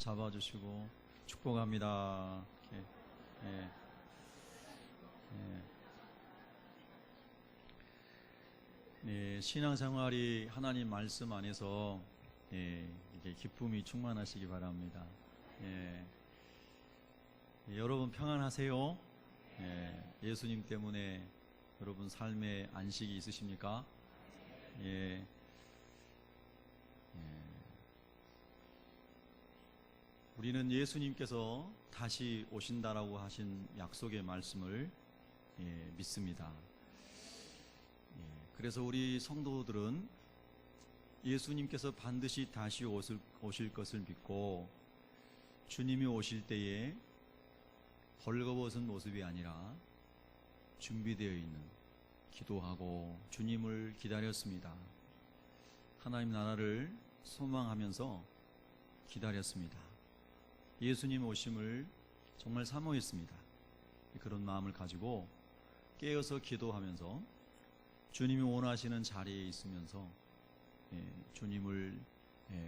잡아주시고 축복합니다. 이렇게. 예. 예. 예. 신앙생활이 하나님 말씀 안에서 이게 기쁨이 충만하시기 바랍니다. 예. 예. 여러분 평안하세요? 예. 예수님 때문에 여러분 삶에 안식이 있으십니까? 예. 우리는 예수님께서 다시 오신다라고 하신 약속의 말씀을 믿습니다. 그래서 우리 성도들은 예수님께서 반드시 다시 오실 것을 믿고 주님이 오실 때에 벌거벗은 모습이 아니라 준비되어 있는, 기도하고 주님을 기다렸습니다. 하나님 나라를 소망하면서 기다렸습니다. 예수님 오심을 정말 사모했습니다. 그런 마음을 가지고 깨어서 기도하면서 주님이 원하시는 자리에 있으면서 주님을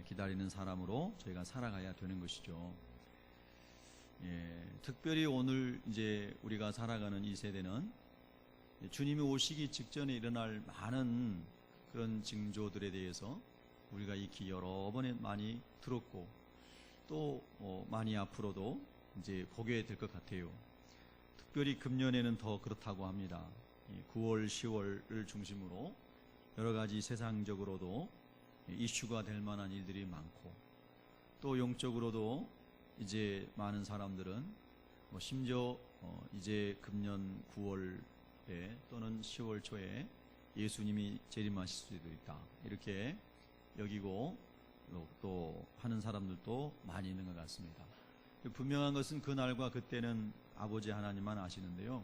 기다리는 사람으로 저희가 살아가야 되는 것이죠. 특별히 오늘 이제 우리가 살아가는 이 세대는 주님이 오시기 직전에 일어날 많은 그런 징조들에 대해서 우리가 익히 여러 번에 많이 들었고 또 많이 앞으로도 이제 보게 될 것 같아요. 특별히 금년에는 더 그렇다고 합니다. 9월, 10월을 중심으로 여러 가지 세상적으로도 이슈가 될 만한 일들이 많고 또 영적으로도 이제 많은 사람들은 심지어 이제 금년 9월에 또는 10월 초에 예수님이 재림하실 수도 있다 이렇게 여기고 또 하는 사람들도 많이 있는 것 같습니다. 분명한 것은 그날과 그때는 아버지 하나님만 아시는데요,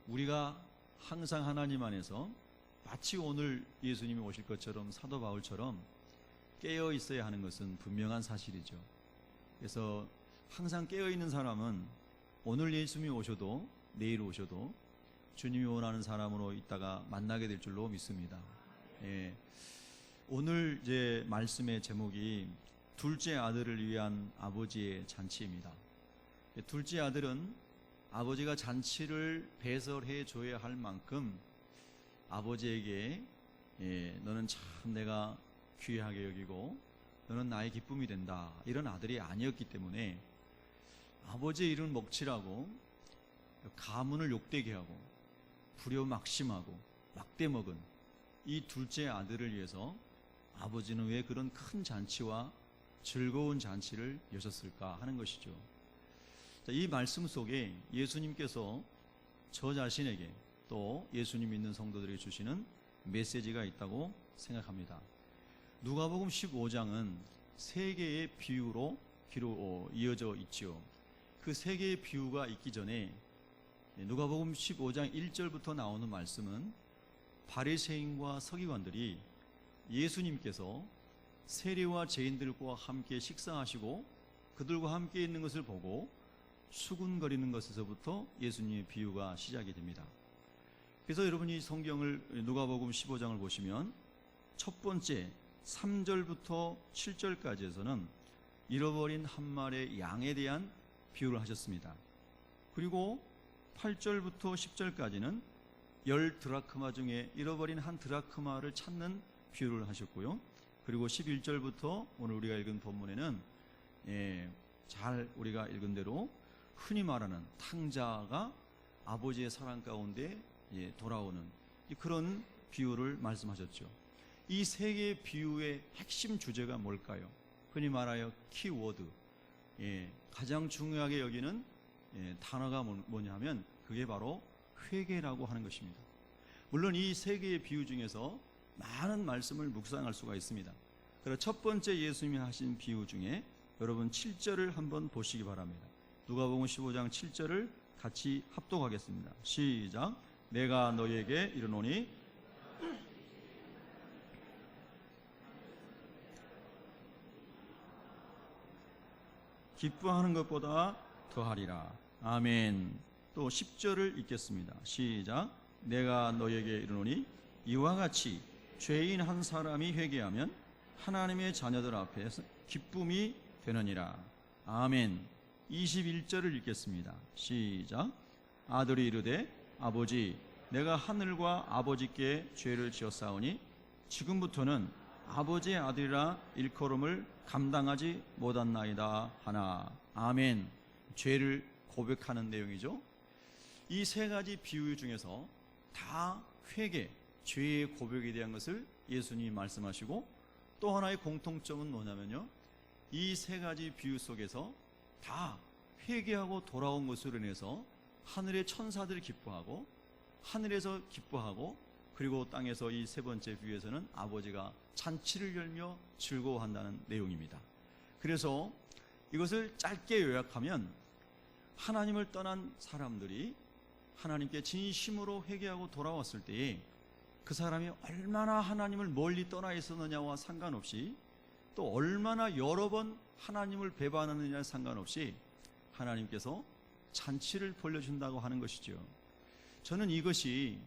우리가 항상 하나님 안에서 마치 오늘 예수님이 오실 것처럼 사도 바울처럼 깨어 있어야 하는 것은 분명한 사실이죠. 그래서 항상 깨어 있는 사람은 오늘 예수님이 오셔도 내일 오셔도 주님이 원하는 사람으로 있다가 만나게 될 줄로 믿습니다. 예. 오늘 이제 말씀의 제목이 둘째 아들을 위한 아버지의 잔치입니다. 둘째 아들은 아버지가 잔치를 배설해 줘야 할 만큼 아버지에게 너는 참 내가 귀하게 여기고 너는 나의 기쁨이 된다 이런 아들이 아니었기 때문에 아버지의 이름을 먹칠하고 가문을 욕되게 하고 불효막심하고 막대먹은 이 둘째 아들을 위해서 아버지는 왜 그런 큰 잔치와 즐거운 잔치를 여셨을까 하는 것이죠. 이 말씀 속에 예수님께서 저 자신에게 또 예수님 믿는 성도들에게 주시는 메시지가 있다고 생각합니다. 누가복음 15장은 세 개의 비유로 이어져 있지요. 그 세 개의 비유가 있기 전에 누가복음 15장 1절부터 나오는 말씀은 바리새인과 서기관들이 예수님께서 세리와 죄인들과 함께 식사하시고 그들과 함께 있는 것을 보고 수군거리는 것에서부터 예수님의 비유가 시작이 됩니다. 그래서 여러분이 성경을 누가복음 15장을 보시면 첫 번째 3절부터 7절까지에서는 잃어버린 한 마리의 양에 대한 비유를 하셨습니다. 그리고 8절부터 10절까지는 10드라크마 중에 잃어버린 한 드라크마를 찾는 비유를 하셨고요. 그리고 11절부터 오늘 우리가 읽은 본문에는 잘 우리가 읽은 대로 흔히 말하는 탕자가 아버지의 사랑 가운데 돌아오는 그런 비유를 말씀하셨죠. 이 세 개의 비유의 핵심 주제가 뭘까요? 흔히 말하여 키워드, 가장 중요하게 여기는 단어가 뭐냐면 그게 바로 회개라고 하는 것입니다. 물론 이 세 개의 비유 중에서 많은 말씀을 묵상할 수가 있습니다. 그래서 첫 번째 예수님이 하신 비유 중에 여러분 7절을 한번 보시기 바랍니다. 누가복음 15장 7절을 같이 합독하겠습니다. 시작. 내가 너희에게 이르노니 기뻐하는 것보다 더하리라. 아멘. 또 10절을 읽겠습니다. 시작. 내가 너희에게 이르노니 이와 같이 죄인 한 사람이 회개하면 하나님의 자녀들 앞에서 기쁨이 되느니라. 아멘. 21절을 읽겠습니다. 시작. 아들이 이르되 아버지 내가 하늘과 아버지께 죄를 지었사오니 지금부터는 아버지의 아들이라 일컬음을 감당하지 못한나이다 하나. 아멘. 죄를 고백하는 내용이죠. 이 세 가지 비유 중에서 다 회개, 죄의 고백에 대한 것을 예수님이 말씀하시고, 또 하나의 공통점은 뭐냐면요, 이 세 가지 비유 속에서 다 회개하고 돌아온 것으로 인해서 하늘의 천사들이 기뻐하고, 하늘에서 기뻐하고, 그리고 땅에서 이 세 번째 비유에서는 아버지가 잔치를 열며 즐거워한다는 내용입니다. 그래서 이것을 짧게 요약하면, 하나님을 떠난 사람들이 하나님께 진심으로 회개하고 돌아왔을 때에 그 사람이 얼마나 하나님을 멀리 떠나 있었느냐와 상관없이, 또 얼마나 여러 번 하나님을 배반하느냐에 상관없이 하나님께서 잔치를 벌려준다고 하는 것이죠. 저는 이것이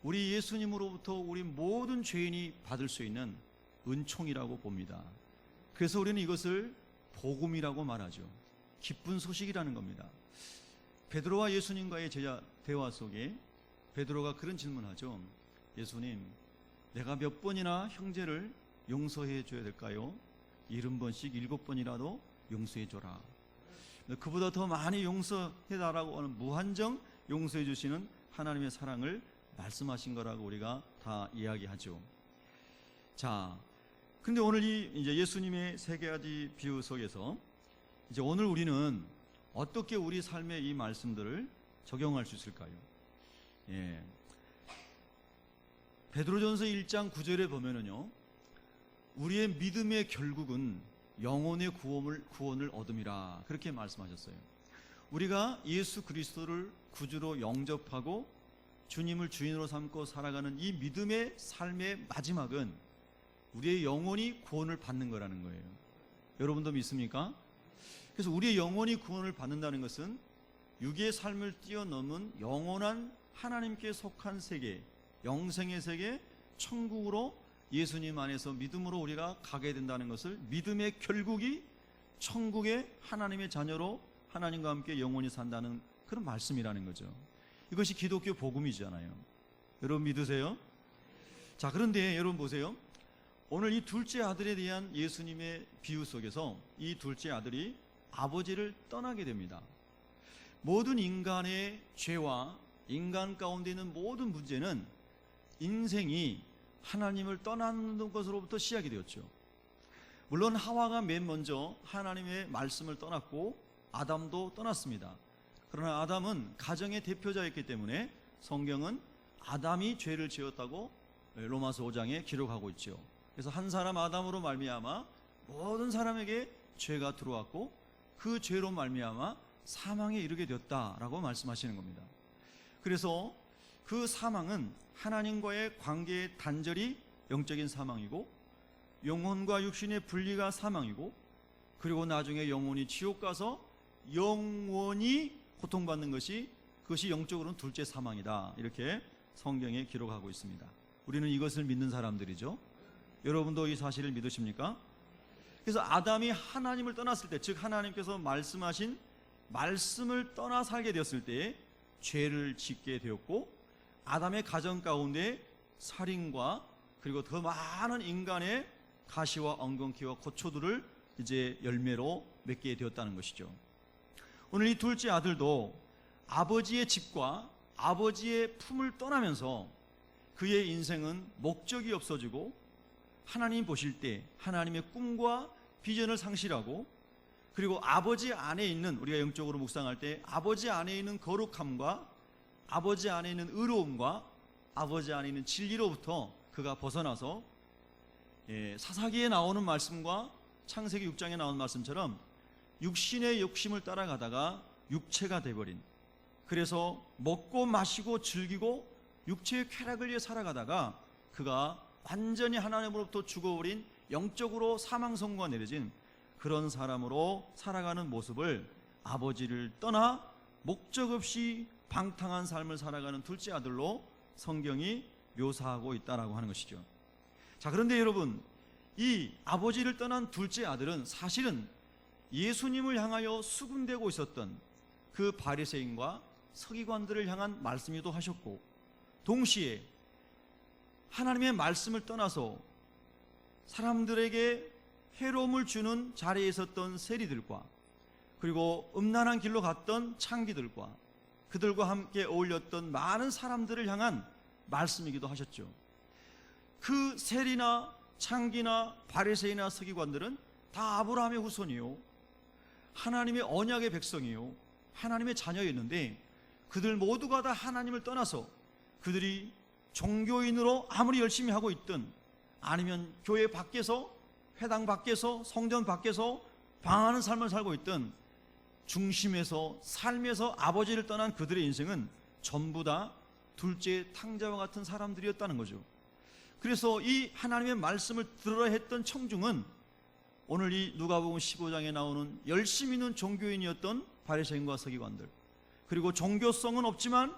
우리 예수님으로부터 우리 모든 죄인이 받을 수 있는 은총이라고 봅니다. 그래서 우리는 이것을 복음이라고 말하죠. 기쁜 소식이라는 겁니다. 베드로와 예수님과의 제자 대화 속에 베드로가 그런 질문하죠. 예수님, 내가 몇 번이나 형제를 용서해 줘야 될까요? 70번씩 7번이라도 용서해 줘라. 그보다 더 많이 용서해 달라고 하는, 무한정 용서해 주시는 하나님의 사랑을 말씀하신 거라고 우리가 다 이야기하죠. 자, 근데 오늘 이제 예수님의 세 가지 비유 속에서 이제 오늘 우리는 어떻게 우리 삶에 이 말씀들을 적용할 수 있을까요? 베드로전서 1장 9절에 보면은요, 우리의 믿음의 결국은 영혼의 구원을 얻음이라, 그렇게 말씀하셨어요. 우리가 예수 그리스도를 구주로 영접하고 주님을 주인으로 삼고 살아가는 이 믿음의 삶의 마지막은 우리의 영혼이 구원을 받는 거라는 거예요. 여러분도 믿습니까? 그래서 우리의 영혼이 구원을 받는다는 것은 육의 삶을 뛰어넘은 영원한 하나님께 속한 세계, 영생의 세계, 천국으로 예수님 안에서 믿음으로 우리가 가게 된다는 것을, 믿음의 결국이 천국의 하나님의 자녀로 하나님과 함께 영원히 산다는 그런 말씀이라는 거죠. 이것이 기독교 복음이잖아요. 여러분 믿으세요? 자, 그런데 여러분 보세요. 오늘 이 둘째 아들에 대한 예수님의 비유 속에서 이 둘째 아들이 아버지를 떠나게 됩니다. 모든 인간의 죄와 인간 가운데 있는 모든 문제는 인생이 하나님을 떠나는 것으로부터 시작이 되었죠. 물론 하와가 맨 먼저 하나님의 말씀을 떠났고 아담도 떠났습니다. 그러나 아담은 가정의 대표자였기 때문에 성경은 아담이 죄를 지었다고 로마서 5장에 기록하고 있죠. 그래서 한 사람 아담으로 말미암아 모든 사람에게 죄가 들어왔고 그 죄로 말미암아 사망에 이르게 되었다라고 말씀하시는 겁니다. 그래서 그 사망은 하나님과의 관계의 단절이 영적인 사망이고, 영혼과 육신의 분리가 사망이고, 그리고 나중에 영혼이 지옥 가서 영원히 고통받는 것이, 그것이 영적으로는 둘째 사망이다, 이렇게 성경에 기록하고 있습니다. 우리는 이것을 믿는 사람들이죠. 여러분도 이 사실을 믿으십니까? 그래서 아담이 하나님을 떠났을 때, 즉 하나님께서 말씀하신 말씀을 떠나 살게 되었을 때 죄를 짓게 되었고, 아담의 가정 가운데 살인과 그리고 더 많은 인간의 가시와 엉겅퀴와 고초들을 이제 열매로 맺게 되었다는 것이죠. 오늘 이 둘째 아들도 아버지의 집과 아버지의 품을 떠나면서 그의 인생은 목적이 없어지고, 하나님 보실 때 하나님의 꿈과 비전을 상실하고, 그리고 아버지 안에 있는, 우리가 영적으로 묵상할 때 아버지 안에 있는 거룩함과 아버지 안에 있는 의로움과 아버지 안에 있는 진리로부터 그가 벗어나서 사사기에 나오는 말씀과 창세기 6장에 나온 말씀처럼 육신의 욕심을 따라가다가 육체가 돼버린, 그래서 먹고 마시고 즐기고 육체의 쾌락을 위해 살아가다가 그가 완전히 하나님으로부터 죽어버린, 영적으로 사망선고가 내려진 그런 사람으로 살아가는 모습을 아버지를 떠나 목적 없이 방탕한 삶을 살아가는 둘째 아들로 성경이 묘사하고 있다라고 하는 것이죠. 자, 그런데 여러분, 이 아버지를 떠난 둘째 아들은 사실은 예수님을 향하여 수군대고 있었던 그 바리새인과 서기관들을 향한 말씀이기도 하셨고, 동시에 하나님의 말씀을 떠나서 사람들에게 해로움을 주는 자리에 있었던 세리들과, 그리고 음란한 길로 갔던 창기들과 그들과 함께 어울렸던 많은 사람들을 향한 말씀이기도 하셨죠. 그 세리나 창기나 바리새인이나 서기관들은 다 아브라함의 후손이요, 하나님의 언약의 백성이요, 하나님의 자녀였는데, 그들 모두가 다 하나님을 떠나서 그들이 종교인으로 아무리 열심히 하고 있든, 아니면 교회 밖에서, 회당 밖에서, 성전 밖에서 방황하는 삶을 살고 있든, 중심에서, 삶에서 아버지를 떠난 그들의 인생은 전부 다 둘째 탕자와 같은 사람들이었다는 거죠. 그래서 이 하나님의 말씀을 들으라 했던 청중은 오늘 이 누가복음 15장에 나오는 열심히 있는 종교인이었던 바리새인과 서기관들, 그리고 종교성은 없지만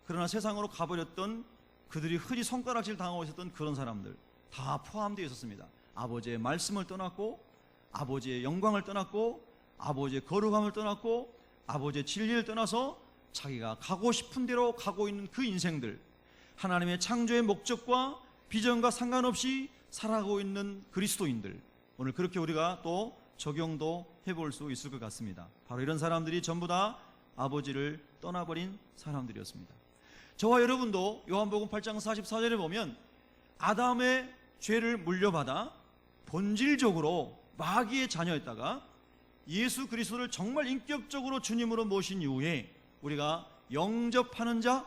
그러나 세상으로 가버렸던, 그들이 흔히 손가락질 당하고 있었던 그런 사람들 다 포함되어 있었습니다. 아버지의 말씀을 떠났고, 아버지의 영광을 떠났고, 아버지의 거룩함을 떠났고, 아버지의 진리를 떠나서 자기가 가고 싶은 대로 가고 있는 그 인생들, 하나님의 창조의 목적과 비전과 상관없이 살아가고 있는 그리스도인들, 오늘 그렇게 우리가 또 적용도 해볼 수 있을 것 같습니다. 바로 이런 사람들이 전부 다 아버지를 떠나버린 사람들이었습니다. 저와 여러분도 요한복음 8장 44절에 보면 아담의 죄를 물려받아 본질적으로 마귀의 자녀였다가 예수 그리스도를 정말 인격적으로 주님으로 모신 이후에 우리가 영접하는 자,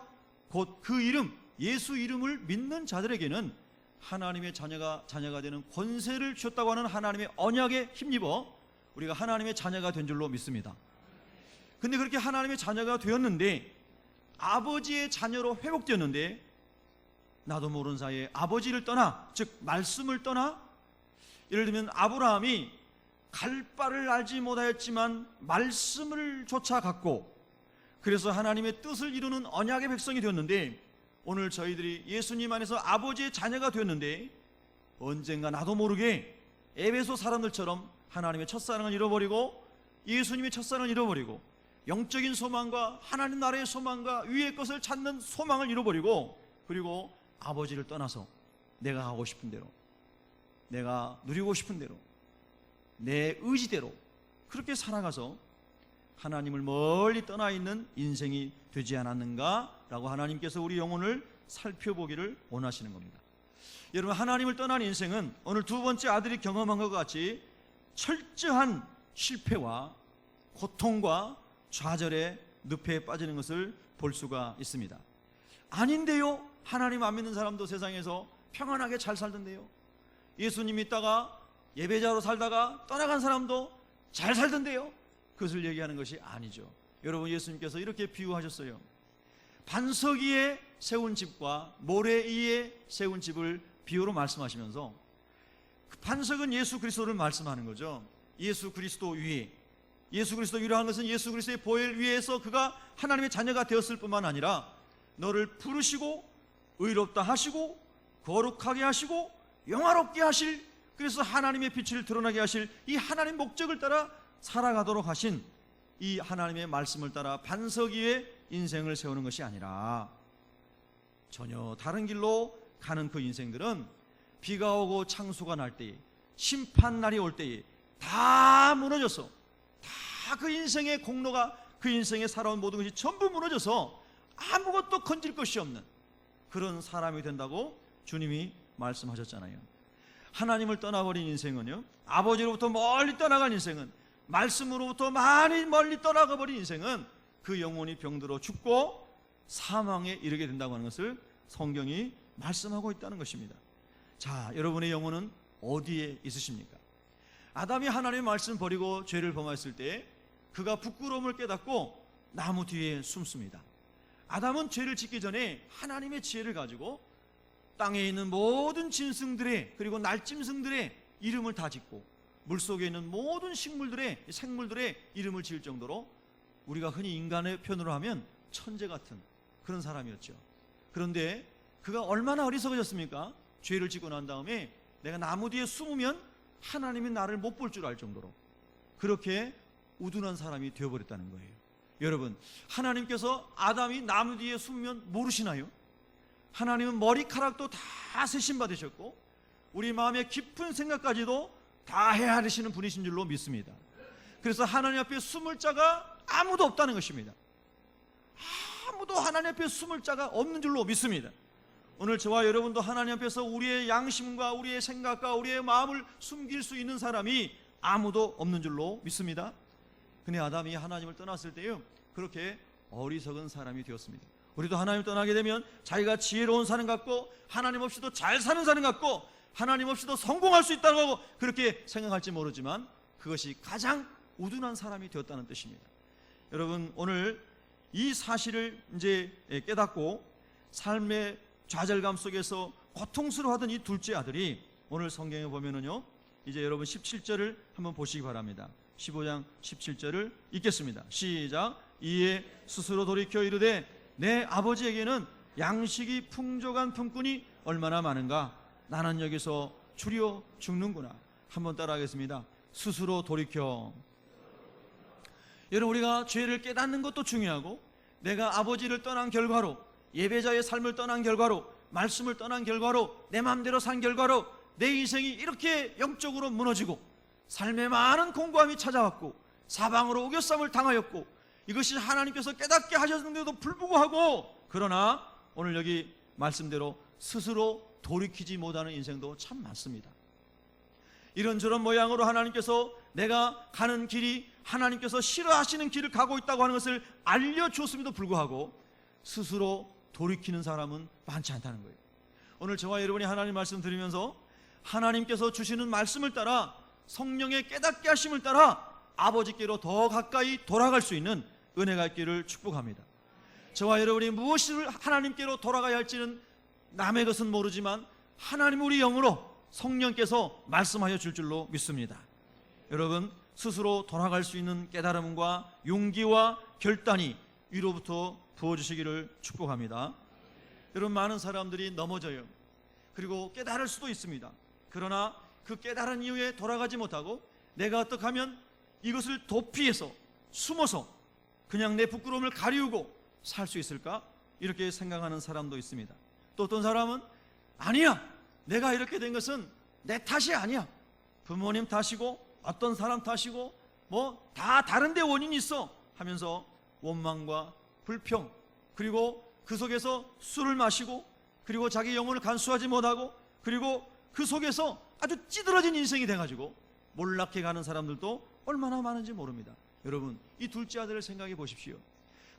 곧 그 이름, 예수 이름을 믿는 자들에게는 하나님의 자녀가 되는 권세를 주셨다고 하는 하나님의 언약에 힘입어 우리가 하나님의 자녀가 된 줄로 믿습니다. 근데 그렇게 하나님의 자녀가 되었는데, 아버지의 자녀로 회복되었는데, 나도 모르는 사이에 아버지를 떠나, 즉 말씀을 떠나, 예를 들면 아브라함이 갈 바를 알지 못하였지만 말씀을 쫓아갔고, 그래서 하나님의 뜻을 이루는 언약의 백성이 되었는데, 오늘 저희들이 예수님 안에서 아버지의 자녀가 되었는데, 언젠가 나도 모르게 에베소 사람들처럼 하나님의 첫사랑을 잃어버리고, 예수님의 첫사랑을 잃어버리고, 영적인 소망과 하나님 나라의 소망과 위의 것을 찾는 소망을 잃어버리고, 그리고 아버지를 떠나서 내가 하고 싶은 대로, 내가 누리고 싶은 대로, 내 의지대로 그렇게 살아가서 하나님을 멀리 떠나 있는 인생이 되지 않았는가라고 하나님께서 우리 영혼을 살펴보기를 원하시는 겁니다. 여러분, 하나님을 떠난 인생은 오늘 두 번째 아들이 경험한 것 같이 철저한 실패와 고통과 좌절의 늪에 빠지는 것을 볼 수가 있습니다. 아닌데요, 하나님 안 믿는 사람도 세상에서 평안하게 잘 살던데요, 예수님 믿다가 예배자로 살다가 떠나간 사람도 잘 살던데요, 그것을 얘기하는 것이 아니죠. 여러분, 예수님께서 이렇게 비유하셨어요. 반석 위에 세운 집과 모래 위에 세운 집을 비유로 말씀하시면서, 그 반석은 예수 그리스도를 말씀하는 거죠. 예수 그리스도 위에, 예수 그리스도 위로 하는 것은 예수 그리스도의 보혈 위에서 그가 하나님의 자녀가 되었을 뿐만 아니라 너를 부르시고 의롭다 하시고 거룩하게 하시고 영화롭게 하실, 그래서 하나님의 빛을 드러나게 하실 이 하나님 목적을 따라 살아가도록 하신 이 하나님의 말씀을 따라 반석 위에 인생을 세우는 것이 아니라 전혀 다른 길로 가는 그 인생들은 비가 오고 창수가 날 때에, 심판날이 올 때에 다 무너져서, 다 그 인생의 공로가, 그 인생에 살아온 모든 것이 전부 무너져서 아무것도 건질 것이 없는 그런 사람이 된다고 주님이 말씀하셨잖아요. 하나님을 떠나버린 인생은요, 아버지로부터 멀리 떠나간 인생은, 말씀으로부터 많이 멀리 떠나가 버린 인생은 그 영혼이 병들어 죽고 사망에 이르게 된다고 하는 것을 성경이 말씀하고 있다는 것입니다. 자, 여러분의 영혼은 어디에 있으십니까? 아담이 하나님의 말씀 버리고 죄를 범했을 때 그가 부끄러움을 깨닫고 나무 뒤에 숨습니다. 아담은 죄를 짓기 전에 하나님의 지혜를 가지고 땅에 있는 모든 짐승들의, 그리고 날짐승들의 이름을 다 짓고 물속에 있는 모든 식물들의, 생물들의 이름을 지을 정도로 우리가 흔히 인간의 표현으로 하면 천재 같은 그런 사람이었죠. 그런데 그가 얼마나 어리석어졌습니까? 죄를 짓고 난 다음에 내가 나무 뒤에 숨으면 하나님이 나를 못 볼 줄 알 정도로 그렇게 우둔한 사람이 되어버렸다는 거예요. 여러분, 하나님께서 아담이 나무 뒤에 숨으면 모르시나요? 하나님은 머리카락도 다 세심 받으셨고 우리 마음의 깊은 생각까지도 다 헤아리시는 분이신 줄로 믿습니다. 그래서 하나님 앞에 숨을 자가 아무도 없다는 것입니다. 아무도 하나님 앞에 숨을 자가 없는 줄로 믿습니다. 오늘 저와 여러분도 하나님 앞에서 우리의 양심과 우리의 생각과 우리의 마음을 숨길 수 있는 사람이 아무도 없는 줄로 믿습니다. 근데 아담이 하나님을 떠났을 때요, 그렇게 어리석은 사람이 되었습니다. 우리도 하나님을 떠나게 되면 자기가 지혜로운 사람 같고 하나님 없이도 잘 사는 사람 같고 하나님 없이도 성공할 수 있다고 하고 그렇게 생각할지 모르지만 그것이 가장 우둔한 사람이 되었다는 뜻입니다. 여러분, 오늘 이 사실을 이제 깨닫고 삶의 좌절감 속에서 고통스러워하던 이 둘째 아들이 오늘 성경에 보면은요, 이제 여러분 17절을 한번 보시기 바랍니다. 15장 17절을 읽겠습니다. 시작. 이에 스스로 돌이켜 이르되 내 아버지에게는 양식이 풍족한 품꾼이 얼마나 많은가. 나는 여기서 줄여 죽는구나. 한번 따라하겠습니다. 스스로 돌이켜. 여러분, 우리가 죄를 깨닫는 것도 중요하고 내가 아버지를 떠난 결과로, 예배자의 삶을 떠난 결과로, 말씀을 떠난 결과로, 내 마음대로 산 결과로 내 인생이 이렇게 영적으로 무너지고 삶에 많은 공고함이 찾아왔고 사방으로 우겨쌈을 당하였고 이것이 하나님께서 깨닫게 하셨는데도 불구하고, 그러나 오늘 여기 말씀대로 스스로 돌이키지 못하는 인생도 참 많습니다. 이런저런 모양으로 하나님께서 내가 가는 길이 하나님께서 싫어하시는 길을 가고 있다고 하는 것을 알려주었음에도 불구하고 스스로 돌이키는 사람은 많지 않다는 거예요. 오늘 저와 여러분이 하나님 말씀 들으면서 하나님께서 주시는 말씀을 따라 성령의 깨닫게 하심을 따라 아버지께로 더 가까이 돌아갈 수 있는 은혜가 있기를 축복합니다. 저와 여러분이 무엇을 하나님께로 돌아가야 할지는 남의 것은 모르지만 하나님 우리 영으로 성령께서 말씀하여 줄 줄로 믿습니다. 여러분, 스스로 돌아갈 수 있는 깨달음과 용기와 결단이 위로부터 부어주시기를 축복합니다. 여러분, 많은 사람들이 넘어져요. 그리고 깨달을 수도 있습니다. 그러나 그 깨달은 이후에 돌아가지 못하고 내가 어떻게 하면 이것을 도피해서 숨어서 그냥 내 부끄러움을 가리우고 살 수 있을까? 이렇게 생각하는 사람도 있습니다. 또 어떤 사람은 아니야, 내가 이렇게 된 것은 내 탓이 아니야, 부모님 탓이고 어떤 사람 탓이고 뭐 다 다른 데 원인이 있어 하면서 원망과 불평, 그리고 그 속에서 술을 마시고 그리고 자기 영혼을 간수하지 못하고 그리고 그 속에서 아주 찌들어진 인생이 돼가지고 몰락해 가는 사람들도 얼마나 많은지 모릅니다. 여러분, 이 둘째 아들을 생각해 보십시오.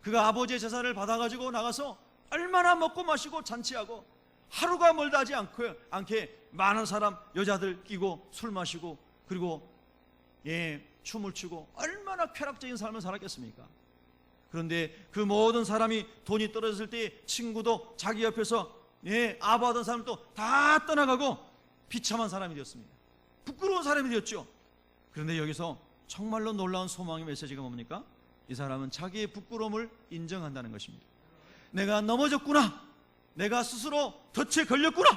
그가 아버지의 재산을 받아가지고 나가서 얼마나 먹고 마시고 잔치하고 하루가 멀다 하지 않게 많은 사람 여자들 끼고 술 마시고 그리고 춤을 추고 얼마나 쾌락적인 삶을 살았겠습니까? 그런데 그 모든 사람이 돈이 떨어졌을 때 친구도 자기 옆에서 아부하던 사람도 다 떠나가고 비참한 사람이 되었습니다. 부끄러운 사람이 되었죠. 그런데 여기서 정말로 놀라운 소망의 메시지가 뭡니까? 이 사람은 자기의 부끄러움을 인정한다는 것입니다. 내가 넘어졌구나, 내가 스스로 덫에 걸렸구나,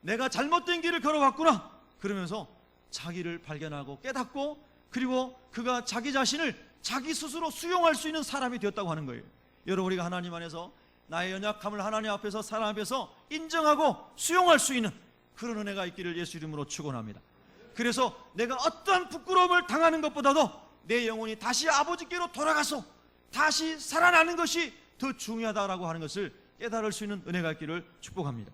내가 잘못된 길을 걸어갔구나, 그러면서 자기를 발견하고 깨닫고 그리고 그가 자기 자신을 자기 스스로 수용할 수 있는 사람이 되었다고 하는 거예요. 여러분, 우리가 하나님 안에서 나의 연약함을 하나님 앞에서 사람 앞에서 인정하고 수용할 수 있는 그런 은혜가 있기를 예수 이름으로 축원합니다. 그래서 내가 어떠한 부끄러움을 당하는 것보다도 내 영혼이 다시 아버지께로 돌아가서 다시 살아나는 것이 더 중요하다라고 하는 것을 깨달을 수 있는 은혜가 있기를 축복합니다.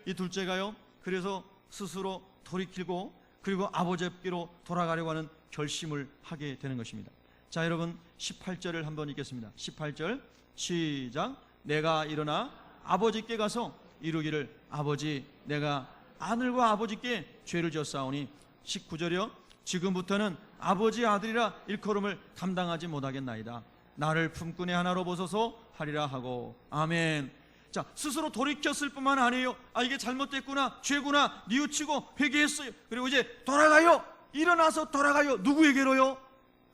이 둘째가요, 그래서 스스로 돌이키고 그리고 아버지께로 돌아가려고 하는 결심을 하게 되는 것입니다. 자, 여러분 18절을 한번 읽겠습니다. 18절 시작. 내가 일어나 아버지께 가서 이루기를 아버지, 내가 아들과 아버지께 죄를 지었사오니. 19절이요. 지금부터는 아버지 아들이라 일컬음을 감당하지 못하겠나이다. 나를 품꾼의 하나로 보소서 하리라 하고. 아멘. 자, 스스로 돌이켰을 뿐만 아니에요. 이게 잘못됐구나, 죄구나, 뉘우치고 회개했어요. 그리고 이제 돌아가요. 일어나서 돌아가요. 누구에게로요?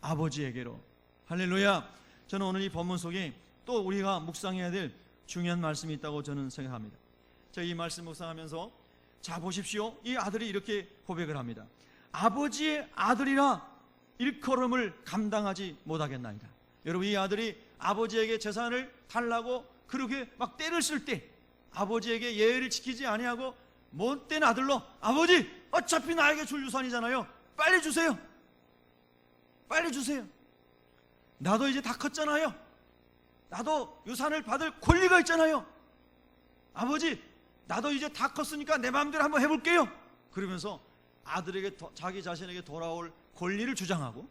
아버지에게로. 할렐루야. 저는 오늘 이 본문 속에 또 우리가 묵상해야 될 중요한 말씀이 있다고 저는 생각합니다. 제가 이 말씀 묵상하면서 자 보십시오. 이 아들이 이렇게 고백을 합니다. 아버지의 아들이라 일컬음을 감당하지 못하겠나이다. 여러분, 이 아들이 아버지에게 재산을 달라고 그렇게 막 때를 쓸 때 아버지에게 예의를 지키지 아니하고 못된 아들로, 아버지 어차피 나에게 줄 유산이잖아요, 빨리 주세요, 빨리 주세요, 나도 이제 다 컸잖아요, 나도 유산을 받을 권리가 있잖아요, 아버지 나도 이제 다 컸으니까 내 마음대로 한번 해볼게요, 그러면서 아들에게 자기 자신에게 돌아올 권리를 주장하고,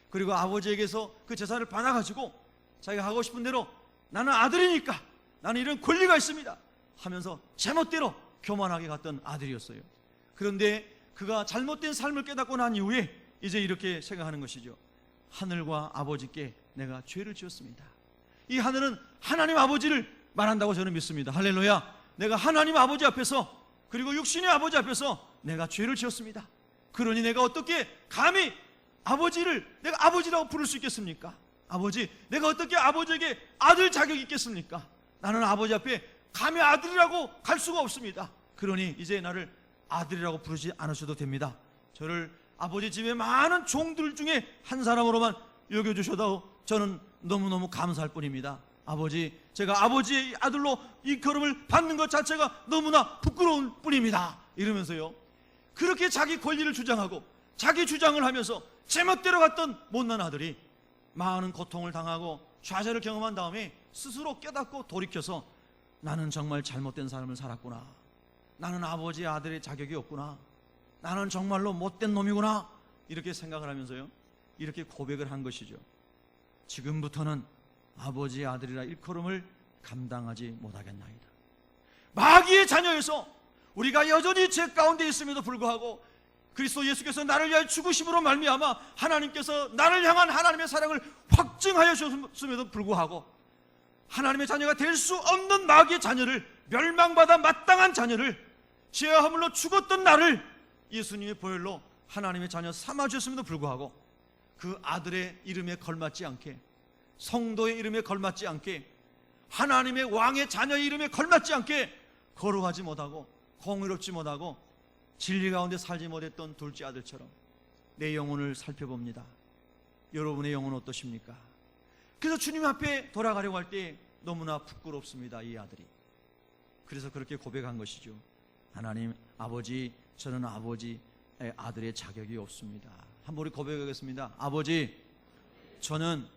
그리고 아버지에게서 그 재산을 받아가지고 자기가 하고 싶은 대로, 나는 아들이니까 나는 이런 권리가 있습니다 하면서 제멋대로 교만하게 갔던 아들이었어요. 그런데 그가 잘못된 삶을 깨닫고 난 이후에 이제 이렇게 생각하는 것이죠. 하늘과 아버지께 내가 죄를 지었습니다. 이 하늘은 하나님 아버지를 말한다고 저는 믿습니다. 할렐루야. 내가 하나님 아버지 앞에서, 그리고 육신의 아버지 앞에서 내가 죄를 지었습니다. 그러니 내가 어떻게 감히 아버지를 내가 아버지라고 부를 수 있겠습니까? 아버지, 내가 어떻게 아버지에게 아들 자격이 있겠습니까? 나는 아버지 앞에 감히 아들이라고 갈 수가 없습니다. 그러니 이제 나를 아들이라고 부르지 않으셔도 됩니다. 저를 아버지 집의 많은 종들 중에 한 사람으로만 여겨주셔도 저는 너무너무 감사할 뿐입니다. 아버지, 제가 아버지의 아들로 이 걸음을 받는 것 자체가 너무나 부끄러운 뿐입니다. 이러면서요, 그렇게 자기 권리를 주장하고 자기 주장을 하면서 제멋대로 갔던 못난 아들이 많은 고통을 당하고 좌절을 경험한 다음에 스스로 깨닫고 돌이켜서 나는 정말 잘못된 삶을 살았구나, 나는 아버지의 아들의 자격이 없구나, 나는 정말로 못된 놈이구나, 이렇게 생각을 하면서요, 이렇게 고백을 한 것이죠. 지금부터는 아버지의 아들이라 일컬음을 감당하지 못하겠나이다. 마귀의 자녀에서 우리가 여전히 죄 가운데 있음에도 불구하고 그리스도 예수께서 나를 위하여 죽으심으로 말미암아 하나님께서 나를 향한 하나님의 사랑을 확증하여 주셨음에도 불구하고 하나님의 자녀가 될 수 없는 마귀의 자녀를, 멸망받아 마땅한 자녀를, 죄와 허물로 죽었던 나를 예수님의 보혈로 하나님의 자녀 삼아주셨음에도 불구하고 그 아들의 이름에 걸맞지 않게, 성도의 이름에 걸맞지 않게, 하나님의 왕의 자녀의 이름에 걸맞지 않게 거룩하지 못하고 공의롭지 못하고 진리 가운데 살지 못했던 둘째 아들처럼 내 영혼을 살펴봅니다. 여러분의 영혼은 어떠십니까? 그래서 주님 앞에 돌아가려고 할 때 너무나 부끄럽습니다, 이 아들이. 그래서 그렇게 고백한 것이죠. 하나님 아버지, 저는 아버지의 아들의 자격이 없습니다. 한번 우리 고백하겠습니다. 아버지, 저는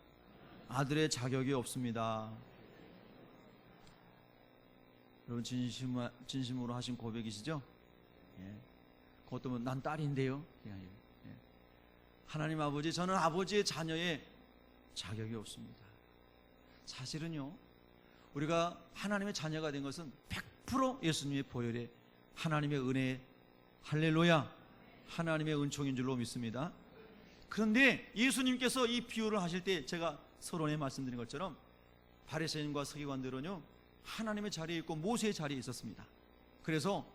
아들의 자격이 없습니다. 여러분, 진심으로 하신 고백이시죠? 예. 그것도 뭐 난 딸인데요. 예. 하나님 아버지, 저는 아버지의 자녀의 자격이 없습니다. 사실은요, 우리가 하나님의 자녀가 된 것은 100% 예수님의 보혈에 하나님의 은혜, 할렐루야, 하나님의 은총인 줄로 믿습니다. 그런데 예수님께서 이 비유를 하실 때 제가 서론에 말씀드린 것처럼 바리새인과 서기관들은요, 하나님의 자리에 있고 모세의 자리에 있었습니다. 그래서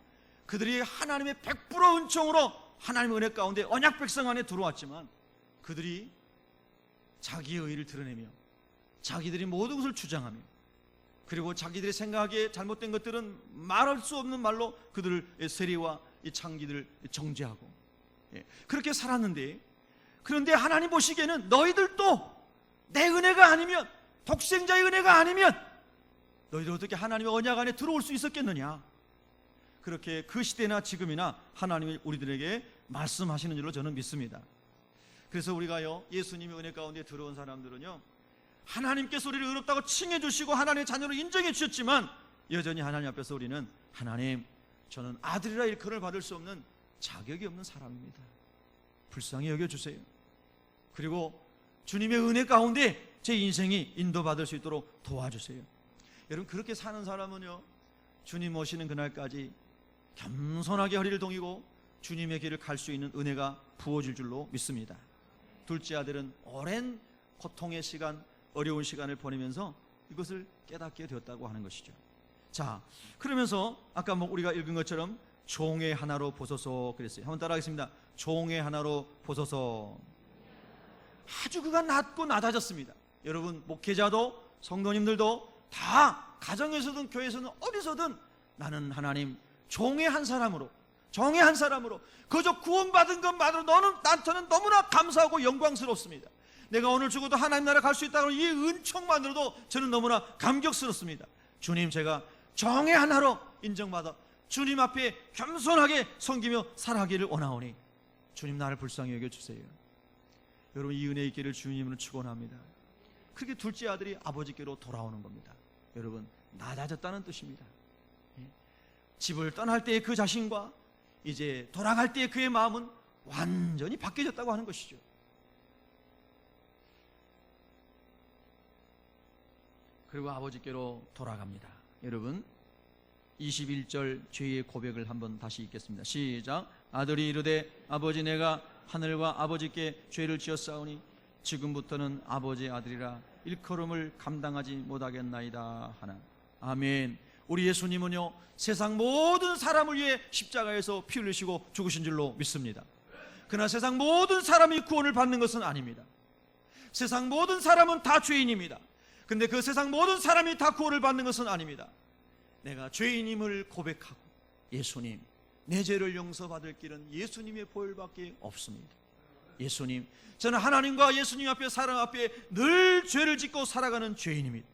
그들이 하나님의 100% 은총으로 하나님의 은혜 가운데 언약 백성 안에 들어왔지만 그들이 자기의 의의를 드러내며 자기들이 모든 것을 주장하며 그리고 자기들이 생각하기에 잘못된 것들은 말할 수 없는 말로 그들의 세리와 이 창기들을 정죄하고 그렇게 살았는데, 그런데 하나님 보시기에는 너희들도 내 은혜가 아니면, 독생자의 은혜가 아니면 너희들 어떻게 하나님의 언약 안에 들어올 수 있었겠느냐. 그렇게 그 시대나 지금이나 하나님이 우리들에게 말씀하시는 줄로 저는 믿습니다. 그래서 우리가요, 예수님의 은혜 가운데 들어온 사람들은요, 하나님께서 우리를 의롭다고 칭해 주시고 하나님의 자녀로 인정해 주셨지만 여전히 하나님 앞에서 우리는 하나님, 저는 아들이라 일컬음을 받을 수 없는 자격이 없는 사람입니다. 불쌍히 여겨주세요. 그리고 주님의 은혜 가운데 제 인생이 인도받을 수 있도록 도와주세요. 여러분, 그렇게 사는 사람은요, 주님 오시는 그날까지 겸손하게 허리를 동이고 주님의 길을 갈 수 있는 은혜가 부어질 줄로 믿습니다. 둘째 아들은 오랜 고통의 시간, 어려운 시간을 보내면서 이것을 깨닫게 되었다고 하는 것이죠. 자, 그러면서 아까 우리가 읽은 것처럼 종의 하나로 보소서 그랬어요. 한번 따라하겠습니다. 종의 하나로 보소서. 아주 그가 낮고 낮아졌습니다. 여러분, 목회자도 성도님들도 다 가정에서든 교회에서든 어디서든 나는 하나님 종의 한 사람으로, 종의 한 사람으로 그저 구원받은 것만으로 나한테는 너무나 감사하고 영광스럽습니다. 내가 오늘 죽어도 하나님 나라 갈 수 있다는 이 은총만으로도 저는 너무나 감격스럽습니다. 주님, 제가 종의 하나로 인정받아 주님 앞에 겸손하게 섬기며 살아가기를 원하오니 주님, 나를 불쌍히 여겨주세요. 여러분, 이 은혜의 길을 주님으로 축원합니다. 그렇게 둘째 아들이 아버지께로 돌아오는 겁니다. 여러분, 낮아졌다는 뜻입니다. 집을 떠날 때의 그 자신과 이제 돌아갈 때의 그의 마음은 완전히 바뀌어졌다고 하는 것이죠. 그리고 아버지께로 돌아갑니다. 여러분, 21절 죄의 고백을 한번 다시 읽겠습니다. 시작. 아들이 이르되 아버지, 내가 하늘과 아버지께 죄를 지었사오니 지금부터는 아버지의 아들이라 일컬음을 감당하지 못하겠나이다 하나. 아멘. 우리 예수님은요, 세상 모든 사람을 위해 십자가에서 피 흘리시고 죽으신 줄로 믿습니다. 그러나 세상 모든 사람이 구원을 받는 것은 아닙니다. 세상 모든 사람은 다 죄인입니다. 근데 그 세상 모든 사람이 다 구원을 받는 것은 아닙니다. 내가 죄인임을 고백하고 예수님, 내 죄를 용서받을 길은 예수님의 보혈밖에 없습니다. 예수님, 저는 하나님과 예수님 앞에, 사랑 앞에 늘 죄를 짓고 살아가는 죄인입니다.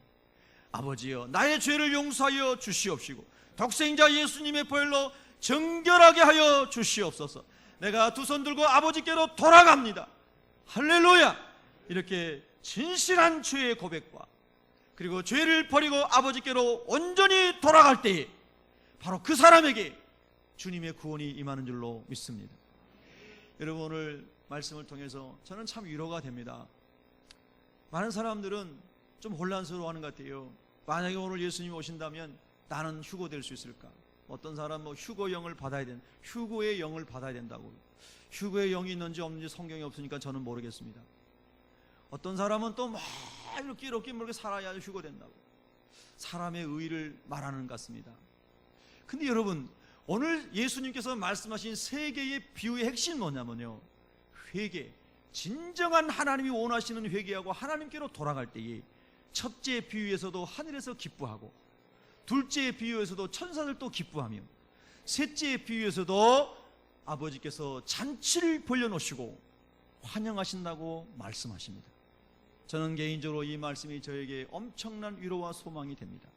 아버지여, 나의 죄를 용서하여 주시옵시고 독생자 예수님의 보혈로 정결하게 하여 주시옵소서. 내가 두 손 들고 아버지께로 돌아갑니다. 할렐루야. 이렇게 진실한 죄의 고백과 그리고 죄를 버리고 아버지께로 온전히 돌아갈 때에 바로 그 사람에게 주님의 구원이 임하는 줄로 믿습니다. 여러분, 오늘 말씀을 통해서 저는 참 위로가 됩니다. 많은 사람들은 좀 혼란스러워하는 것 같아요. 만약에 오늘 예수님이 오신다면 나는 휴고 될 수 있을까? 어떤 사람 휴고 영을 받아야 된다. 휴고의 영을 받아야 된다고. 휴고의 영이 있는지 없는지 성경에 없으니까 저는 모르겠습니다. 어떤 사람은 또 막 이렇게 모르게 살아야 휴고 된다고. 사람의 의의를 말하는 것 같습니다. 근데 여러분, 오늘 예수님께서 말씀하신 세 개의 비유의 핵심은 뭐냐면요, 회개, 진정한 하나님이 원하시는 회개하고 하나님께로 돌아갈 때에 첫째 비유에서도 하늘에서 기뻐하고, 둘째 비유에서도 천사들도 기뻐하며, 셋째 비유에서도 아버지께서 잔치를 벌려놓으시고 환영하신다고 말씀하십니다. 저는 개인적으로 이 말씀이 저에게 엄청난 위로와 소망이 됩니다.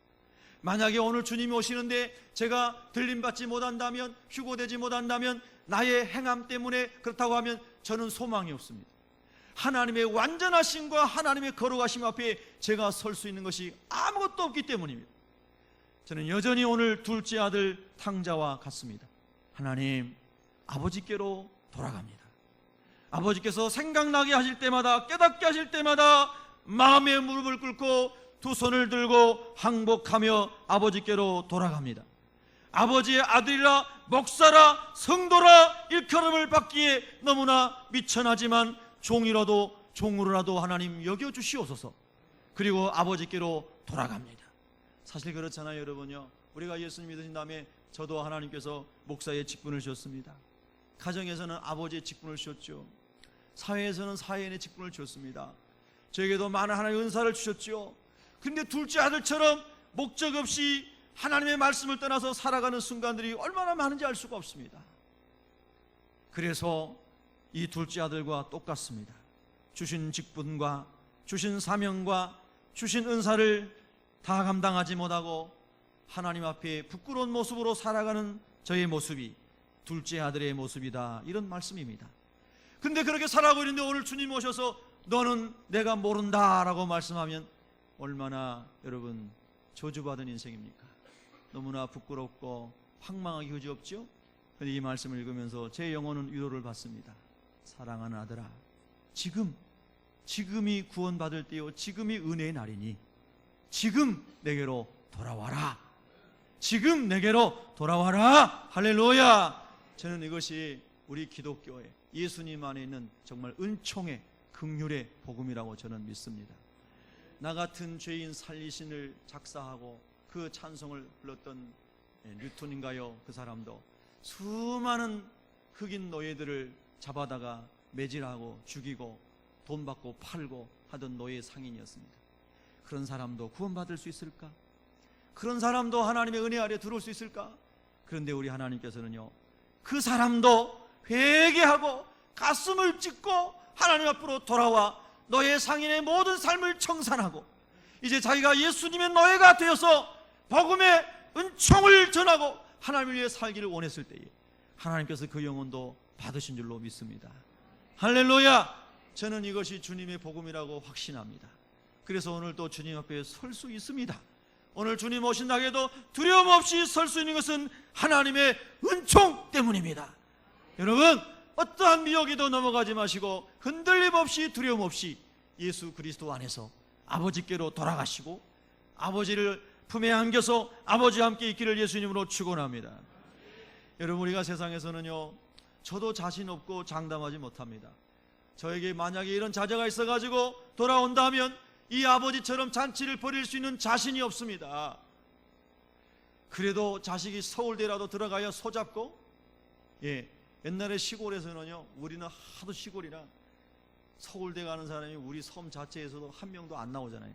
만약에 오늘 주님이 오시는데 제가 들림받지 못한다면, 휴고되지 못한다면, 나의 행함 때문에 그렇다고 하면 저는 소망이 없습니다. 하나님의 완전하심과 하나님의 거룩하심 앞에 제가 설 수 있는 것이 아무것도 없기 때문입니다. 저는 여전히 오늘 둘째 아들 탕자와 같습니다. 하나님, 아버지께로 돌아갑니다. 아버지께서 생각나게 하실 때마다, 깨닫게 하실 때마다 마음의 무릎을 꿇고 두 손을 들고 항복하며 아버지께로 돌아갑니다. 아버지의 아들이라, 목사라, 성도라 일컬음을 받기에 너무나 미천하지만 종으로라도 하나님 여겨주시옵소서. 그리고 아버지께로 돌아갑니다. 사실 그렇잖아요, 여러분요. 우리가 예수님 믿으신 다음에 저도 하나님께서 목사의 직분을 주셨습니다. 가정에서는 아버지의 직분을 주셨죠. 사회에서는 사회인의 직분을 주셨습니다. 저에게도 많은 하나님의 은사를 주셨죠. 그런데 둘째 아들처럼 목적 없이 하나님의 말씀을 떠나서 살아가는 순간들이 얼마나 많은지 알 수가 없습니다. 그래서 이 둘째 아들과 똑같습니다. 주신 직분과 주신 사명과 주신 은사를 다 감당하지 못하고 하나님 앞에 부끄러운 모습으로 살아가는 저의 모습이 둘째 아들의 모습이다, 이런 말씀입니다. 근데 그렇게 살아가고 있는데 오늘 주님 오셔서 너는 내가 모른다 라고 말씀하면 얼마나 여러분 저주받은 인생입니까? 너무나 부끄럽고 황망하기 그지없죠? 그런데 이 말씀을 읽으면서 제 영혼은 위로를 받습니다. 사랑하는 아들아, 지금이 구원받을 때요, 지금이 은혜의 날이니 지금 내게로 돌아와라. 지금 내게로 돌아와라. 할렐루야. 저는 이것이 우리 기독교의, 예수님 안에 있는 정말 은총의 긍휼의 복음이라고 저는 믿습니다. 나 같은 죄인 살리신을 작사하고 그 찬송을 불렀던 뉴턴인가요? 그 사람도 수많은 흑인 노예들을 잡아다가 매질하고 죽이고 돈 받고 팔고 하던 노예 상인이었습니다. 그런 사람도 구원받을 수 있을까? 그런 사람도 하나님의 은혜 아래 들어올 수 있을까? 그런데 우리 하나님께서는요, 그 사람도 회개하고 가슴을 찢고 하나님 앞으로 돌아와 너의 상인의 모든 삶을 청산하고 이제 자기가 예수님의 노예가 되어서 복음의 은총을 전하고 하나님을 위해 살기를 원했을 때에 하나님께서 그 영혼도 받으신 줄로 믿습니다. 할렐루야! 저는 이것이 주님의 복음이라고 확신합니다. 그래서 오늘 또 주님 앞에 설 수 있습니다. 오늘 주님 오신다고 해도 두려움 없이 설 수 있는 것은 하나님의 은총 때문입니다. 여러분, 어떠한 미혹에도 넘어가지 마시고 흔들림 없이 두려움 없이 예수 그리스도 안에서 아버지께로 돌아가시고 아버지를 품에 안겨서 아버지와 함께 있기를 예수님으로 축원합니다. 여러분, 우리가 세상에서는요, 저도 자신 없고 장담하지 못합니다. 저에게 만약에 이런 자녀가 있어가지고 돌아온다 하면 이 아버지처럼 잔치를 벌일 수 있는 자신이 없습니다. 그래도 자식이 서울대라도 들어가야 손잡고, 옛날에 시골에서는요, 우리는 하도 시골이라 서울대 가는 사람이 우리 섬 자체에서도 한 명도 안 나오잖아요.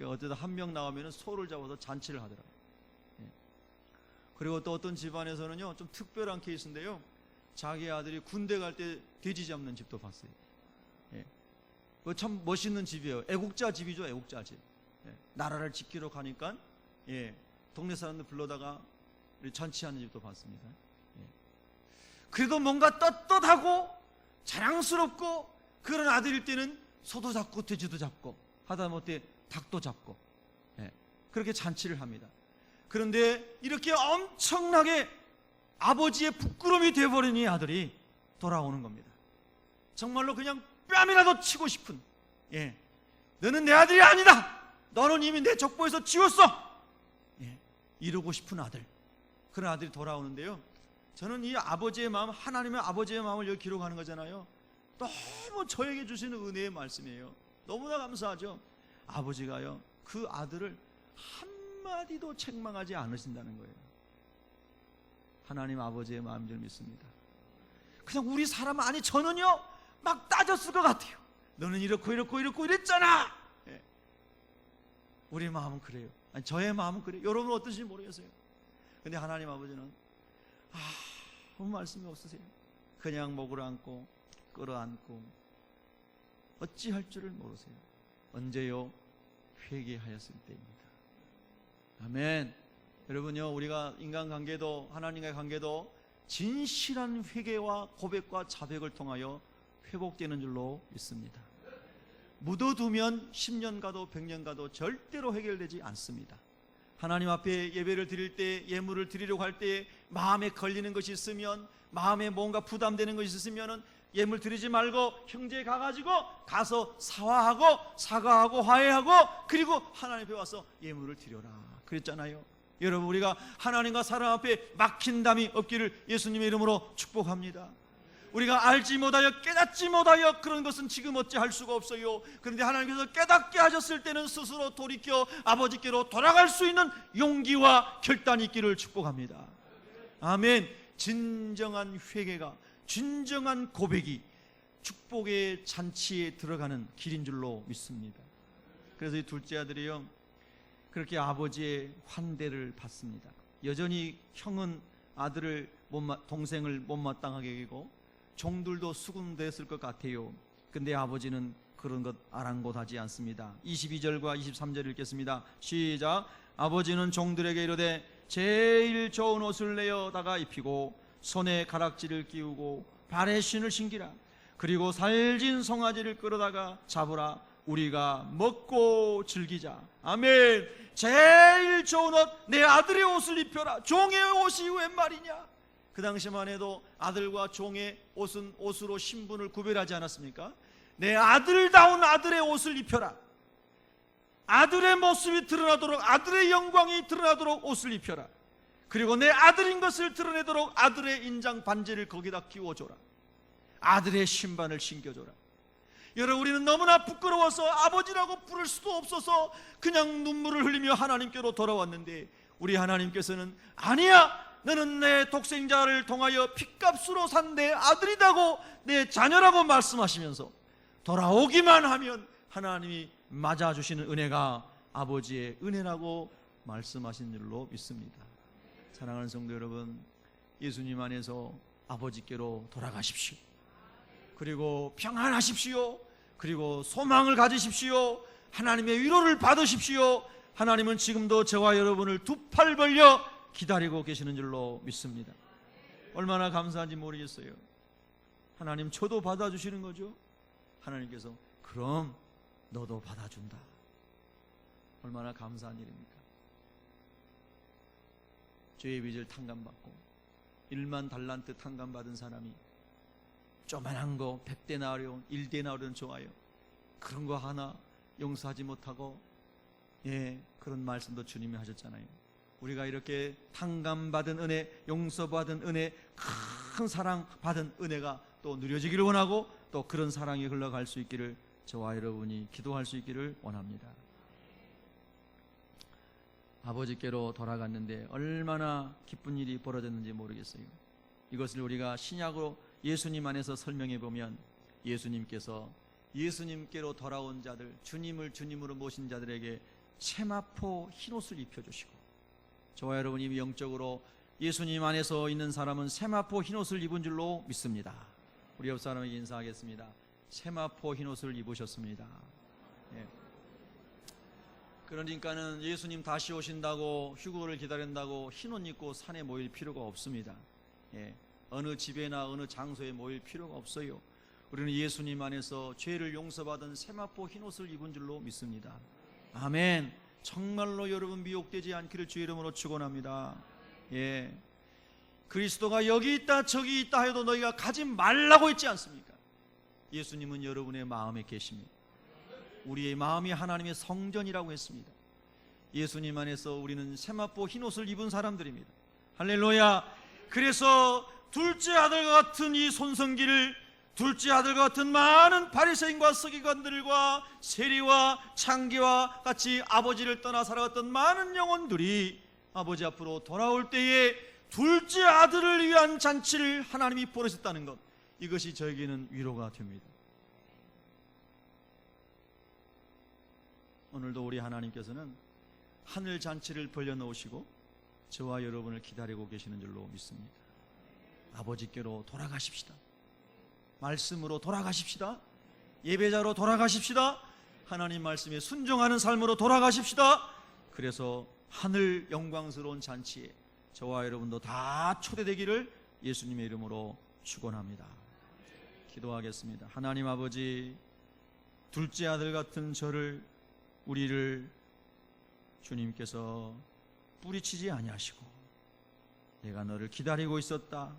어쩌다 한 명 나오면 소를 잡아서 잔치를 하더라고요. 그리고 또 어떤 집안에서는요, 좀 특별한 케이스인데요, 자기 아들이 군대 갈 때 돼지 잡는 집도 봤어요. 그거 참 멋있는 집이에요. 애국자 집이죠, 애국자 집. 나라를 지키러 가니까 동네 사람들 불러다가 잔치하는 집도 봤습니다. 그래도 뭔가 떳떳하고 자랑스럽고 그런 아들일 때는 소도 잡고 돼지도 잡고 하다못해 닭도 잡고 그렇게 잔치를 합니다. 그런데 이렇게 엄청나게 아버지의 부끄러움이 되어버린 이 아들이 돌아오는 겁니다. 정말로 그냥 뺨이라도 치고 싶은, 너는 내 아들이 아니다, 너는 이미 내 족보에서 지웠어, 이러고 싶은 아들, 그런 아들이 돌아오는데요, 저는 이 아버지의 마음, 하나님의 아버지의 마음을 여기 기록하는 거잖아요. 너무 저에게 주시는 은혜의 말씀이에요. 너무나 감사하죠. 아버지가요, 그 아들을 한마디도 책망하지 않으신다는 거예요. 하나님 아버지의 마음인 줄 믿습니다. 그냥 우리 사람, 아니 저는요 막 따졌을 것 같아요. 너는 이렇고 이렇고 이렇고 이랬잖아. 우리 마음은 그래요. 아니 저의 마음은 그래요. 여러분 어떠신지 모르겠어요. 근데 하나님 아버지는 아무 말씀이 없으세요. 그냥 목을 안고 끌어안고 어찌할 줄을 모르세요. 언제요? 회개하였을 때입니다. 아멘. 여러분요, 우리가 인간관계도 하나님과의 관계도 진실한 회개와 고백과 자백을 통하여 회복되는 줄로 믿습니다. 묻어두면 10년 가도 100년 가도 절대로 해결되지 않습니다. 하나님 앞에 예배를 드릴 때, 예물을 드리려고 할 때 마음에 걸리는 것이 있으면, 마음에 뭔가 부담되는 것이 있으면 예물 드리지 말고 형제에 가서 사과하고 화해하고 그리고 하나님 앞에 와서 예물을 드려라 그랬잖아요. 여러분, 우리가 하나님과 사람 앞에 막힌 담이 없기를 예수님의 이름으로 축복합니다. 우리가 알지 못하여 깨닫지 못하여 그런 것은 지금 어찌 할 수가 없어요. 그런데 하나님께서 깨닫게 하셨을 때는 스스로 돌이켜 아버지께로 돌아갈 수 있는 용기와 결단이 있기를 축복합니다. 아멘. 진정한 회개가, 진정한 고백이 축복의 잔치에 들어가는 길인 줄로 믿습니다. 그래서 이 둘째 아들이요, 그렇게 아버지의 환대를 받습니다. 여전히 형은 아들을 동생을 못마땅하게 여기고 종들도 수군댔을 것 같아요. 근데 아버지는 그런 것 아랑곳하지 않습니다. 22절과 23절 읽겠습니다. 시작. 아버지는 종들에게 이르되 제일 좋은 옷을 내어다가 입히고 손에 가락지를 끼우고 발에 신을 신기라. 그리고 살진 송아지를 끌어다가 잡으라. 우리가 먹고 즐기자. 아멘. 제일 좋은 옷, 내 아들의 옷을 입혀라. 종의 옷이 웬 말이냐. 그 당시만 해도 아들과 종의 옷은 옷으로 신분을 구별하지 않았습니까? 내 아들다운 아들의 옷을 입혀라. 아들의 모습이 드러나도록, 아들의 영광이 드러나도록 옷을 입혀라. 그리고 내 아들인 것을 드러내도록 아들의 인장 반지를 거기다 끼워줘라. 아들의 신반을 신겨줘라. 여러분, 우리는 너무나 부끄러워서 아버지라고 부를 수도 없어서 그냥 눈물을 흘리며 하나님께로 돌아왔는데, 우리 하나님께서는 아니야, 너는 내 독생자를 통하여 핏값으로 산 내 아들이라고, 내 자녀라고 말씀하시면서 돌아오기만 하면 하나님이 맞아주시는 은혜가 아버지의 은혜라고 말씀하신 줄로 믿습니다. 사랑하는 성도 여러분, 예수님 안에서 아버지께로 돌아가십시오. 그리고 평안하십시오. 그리고 소망을 가지십시오. 하나님의 위로를 받으십시오. 하나님은 지금도 저와 여러분을 두 팔 벌려 기다리고 계시는 줄로 믿습니다. 얼마나 감사한지 모르겠어요. 하나님, 저도 받아주시는 거죠? 하나님께서 그럼 너도 받아준다. 얼마나 감사한 일입니까? 죄의 빚을 탕감받고 1만 달란트 탕감받은 사람이 조만한 거 100데나리온 1데나리온 좋아요. 그런 거 하나 용서하지 못하고, 그런 말씀도 주님이 하셨잖아요. 우리가 이렇게 탕감받은 은혜, 용서받은 은혜, 큰 사랑받은 은혜가 또 누려지기를 원하고, 또 그런 사랑이 흘러갈 수 있기를 저와 여러분이 기도할 수 있기를 원합니다. 아버지께로 돌아갔는데 얼마나 기쁜 일이 벌어졌는지 모르겠어요. 이것을 우리가 신약으로 예수님 안에서 설명해 보면, 예수님께서 예수님께로 돌아온 자들, 주님을 주님으로 모신 자들에게 세마포 흰옷을 입혀주시고, 저와 여러분이 영적으로 예수님 안에서 있는 사람은 세마포 흰옷을 입은 줄로 믿습니다. 우리 옆 사람에게 인사하겠습니다. 세마포 흰옷을 입으셨습니다. 그러니까는 예수님 다시 오신다고, 휴거를 기다린다고 흰옷 입고 산에 모일 필요가 없습니다. 어느 집에나 어느 장소에 모일 필요가 없어요. 우리는 예수님 안에서 죄를 용서받은 세마포 흰옷을 입은 줄로 믿습니다. 아멘. 정말로 여러분 미혹되지 않기를 주의 이름으로 축원합니다. 그리스도가 여기 있다 저기 있다 해도 너희가 가지 말라고 했지 않습니까? 예수님은 여러분의 마음에 계십니다. 우리의 마음이 하나님의 성전이라고 했습니다. 예수님 안에서 우리는 세마포 흰옷을 입은 사람들입니다. 할렐루야. 그래서 둘째 아들과 같은 이 손성기를, 둘째 아들과 같은 많은 바리새인과 서기관들과 세리와 창기와 같이 아버지를 떠나 살아갔던 많은 영혼들이 아버지 앞으로 돌아올 때에 둘째 아들을 위한 잔치를 하나님이 벌이셨다는 것, 이것이 저에게는 위로가 됩니다. 오늘도 우리 하나님께서는 하늘 잔치를 벌려놓으시고 저와 여러분을 기다리고 계시는 줄로 믿습니다. 아버지께로 돌아가십시다. 말씀으로 돌아가십시다. 예배자로 돌아가십시다. 하나님 말씀에 순종하는 삶으로 돌아가십시다. 그래서 하늘 영광스러운 잔치에 저와 여러분도 다 초대되기를 예수님의 이름으로 축원합니다. 기도하겠습니다. 하나님 아버지, 둘째 아들 같은 저를, 우리를 주님께서 뿌리치지 아니하시고 내가 너를 기다리고 있었다,